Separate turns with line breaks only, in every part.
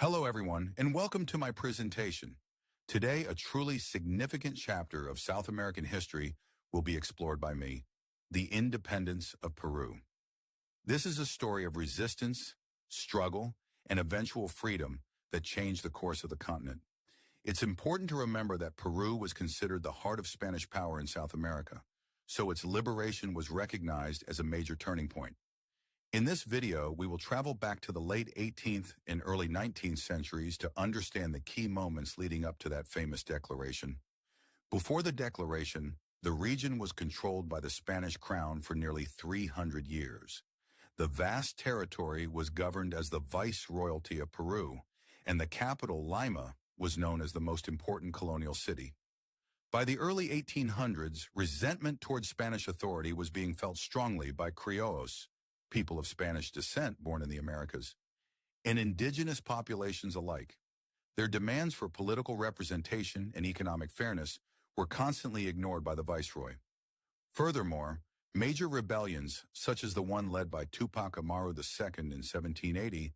Hello, everyone, and welcome to my presentation. Today, a truly significant chapter of South American history will be explored by me, the independence of Peru. This is a story of resistance, struggle, and eventual freedom that changed the course of the continent. It's important to remember that Peru was considered the heart of Spanish power in South America, so its liberation was recognized as a major turning point. In this video, we will travel back to the late 18th and early 19th centuries to understand the key moments leading up to that famous declaration. Before the declaration, the region was controlled by the Spanish crown for nearly 300 years. The vast territory was governed as the viceroyalty of Peru, and the capital, Lima, was known as the most important colonial city. By the early 1800s, resentment towards Spanish authority was being felt strongly by criollos, people of Spanish descent born in the Americas, and indigenous populations alike. Their demands for political representation and economic fairness were constantly ignored by the viceroy. Furthermore, major rebellions, such as the one led by Tupac Amaru II in 1780,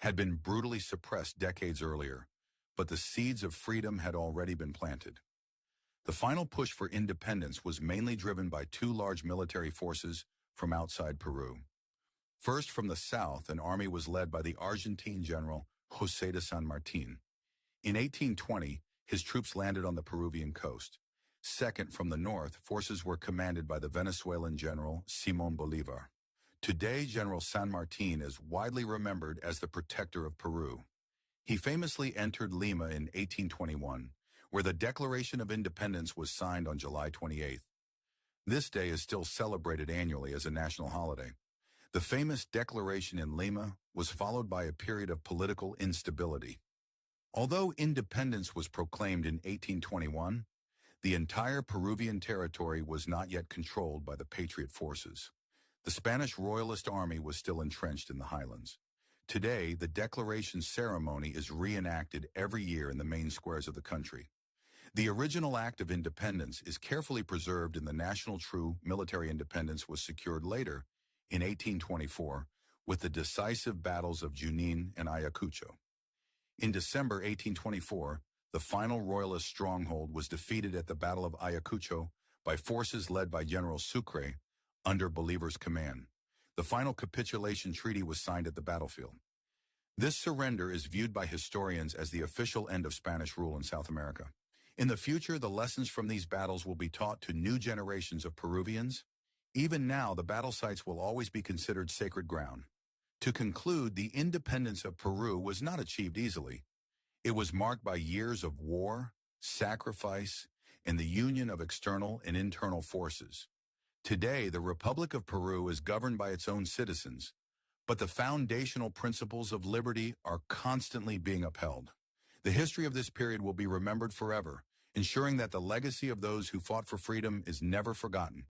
had been brutally suppressed decades earlier, but the seeds of freedom had already been planted. The final push for independence was mainly driven by two large military forces from outside Peru. First, from the south, an army was led by the Argentine general José de San Martín. In 1820, his troops landed on the Peruvian coast. Second, from the north, forces were commanded by the Venezuelan general Simón Bolívar. Today, General San Martín is widely remembered as the protector of Peru. He famously entered Lima in 1821, where the Declaration of Independence was signed on July 28th. This day is still celebrated annually as a national holiday. The famous declaration in Lima was followed by a period of political instability. Although independence was proclaimed in 1821, the entire Peruvian territory was not yet controlled by the patriot forces. The Spanish Royalist Army was still entrenched in the highlands. Today, the declaration ceremony is reenacted every year in the main squares of the country. The original act of independence is carefully preserved, and the national true military independence was secured later in 1824 with the decisive battles of Junín and Ayacucho. In December 1824, the final royalist stronghold was defeated at the Battle of Ayacucho by forces led by General Sucre under Bolívar's command. The final capitulation treaty was signed at the battlefield. This surrender is viewed by historians as the official end of Spanish rule in South America. In the future, the lessons from these battles will be taught to new generations of Peruvians. Even now, the battle sites will always be considered sacred ground. To conclude, the independence of Peru was not achieved easily. It was marked by years of war, sacrifice, and the union of external and internal forces. Today, the Republic of Peru is governed by its own citizens, but the foundational principles of liberty are constantly being upheld. The history of this period will be remembered forever, ensuring that the legacy of those who fought for freedom is never forgotten.